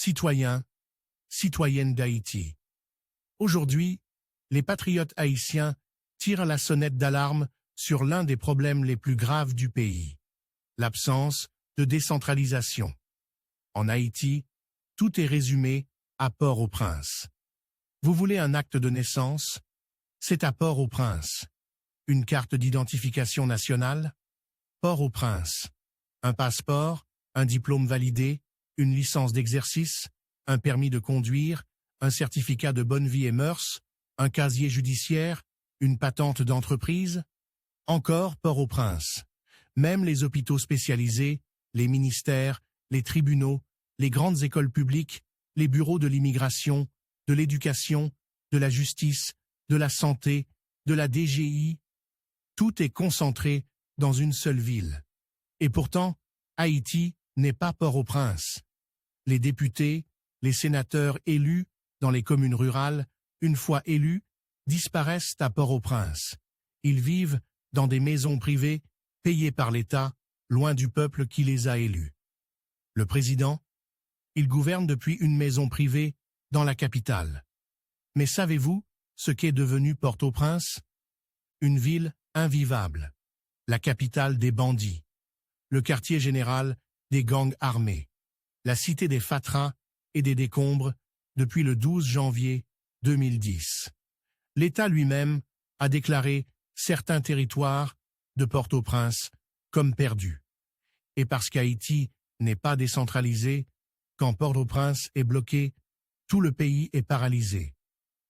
Citoyens, citoyennes d'Haïti. Aujourd'hui, les patriotes haïtiens tirent la sonnette d'alarme sur l'un des problèmes les plus graves du pays, l'absence de décentralisation. En Haïti, tout est résumé à Port-au-Prince. Vous voulez un acte de naissance? C'est à Port-au-Prince. Une carte d'identification nationale? Port-au-Prince. Un passeport, un diplôme validé, une licence d'exercice, un permis de conduire, un certificat de bonne vie et mœurs, un casier judiciaire, une patente d'entreprise? Encore Port-au-Prince. Même les hôpitaux spécialisés, les ministères, les tribunaux, les grandes écoles publiques, les bureaux de l'immigration, de l'éducation, de la justice, de la santé, de la DGI, tout est concentré dans une seule ville. Et pourtant, Haïti n'est pas Port-au-Prince. Les députés, les sénateurs élus dans les communes rurales, une fois élus, disparaissent à Port-au-Prince. Ils vivent dans des maisons privées, payées par l'État, loin du peuple qui les a élus. Le président, il gouverne depuis une maison privée dans la capitale. Mais savez-vous ce qu'est devenu Port-au-Prince? Une ville invivable, la capitale des bandits, le quartier général des gangs armés, la cité des fatras et des décombres depuis le 12 janvier 2010. L'État lui-même a déclaré certains territoires de Port-au-Prince comme perdus. Et parce qu'Haïti n'est pas décentralisé, quand Port-au-Prince est bloqué, tout le pays est paralysé.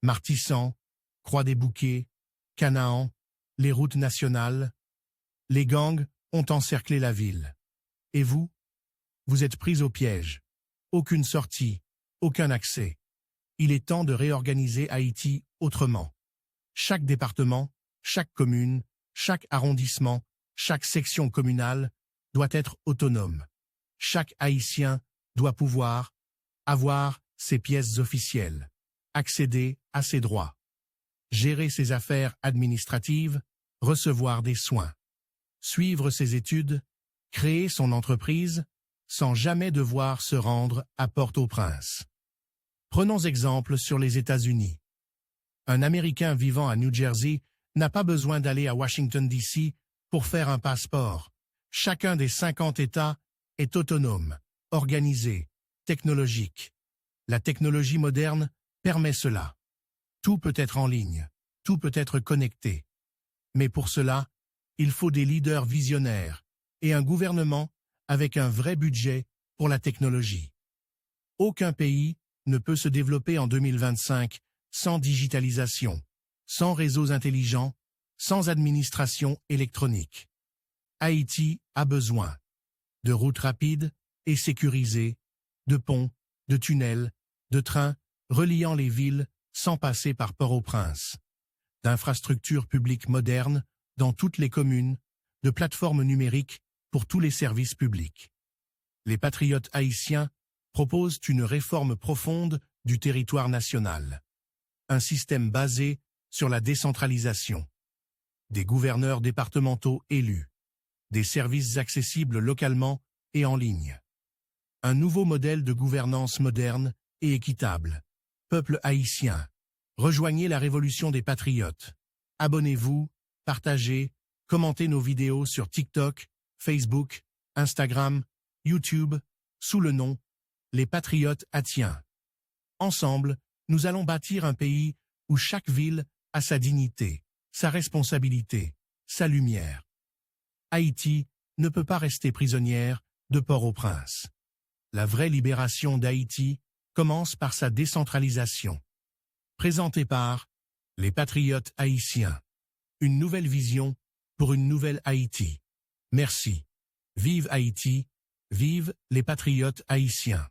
Martissan, Croix-des-Bouquets, Canaan, les routes nationales, les gangs ont encerclé la ville. Et vous? Vous êtes pris au piège. Aucune sortie, aucun accès. Il est temps de réorganiser Haïti autrement. Chaque département, chaque commune, chaque arrondissement, chaque section communale doit être autonome. Chaque Haïtien doit pouvoir avoir ses pièces officielles, accéder à ses droits, gérer ses affaires administratives, recevoir des soins, suivre ses études, créer son entreprise, sans jamais devoir se rendre à Port-au-Prince. Prenons exemple sur les États-Unis. Un Américain vivant à New Jersey n'a pas besoin d'aller à Washington, D.C. pour faire un passeport. Chacun des 50 États est autonome, organisé, technologique. La technologie moderne permet cela. Tout peut être en ligne, tout peut être connecté. Mais pour cela, il faut des leaders visionnaires et un gouvernement avec un vrai budget pour la technologie. Aucun pays ne peut se développer en 2025 sans digitalisation, sans réseaux intelligents, sans administration électronique. Haïti a besoin de routes rapides et sécurisées, de ponts, de tunnels, de trains reliant les villes sans passer par Port-au-Prince, d'infrastructures publiques modernes dans toutes les communes, de plateformes numériques pour tous les services publics. Les patriotes haïtiens proposent une réforme profonde du territoire national. Un système basé sur la décentralisation. Des gouverneurs départementaux élus. Des services accessibles localement et en ligne. Un nouveau modèle de gouvernance moderne et équitable. Peuple haïtien, rejoignez la révolution des patriotes. Abonnez-vous, partagez, commentez nos vidéos sur TikTok, Facebook, Instagram, YouTube, sous le nom Les Patriotes Haïtiens. Ensemble, nous allons bâtir un pays où chaque ville a sa dignité, sa responsabilité, sa lumière. Haïti ne peut pas rester prisonnière de Port-au-Prince. La vraie libération d'Haïti commence par sa décentralisation. Présenté par Les Patriotes Haïtiens. Une nouvelle vision pour une nouvelle Haïti. Merci. Vive Haïti, vive les Patriotes Haïtiens.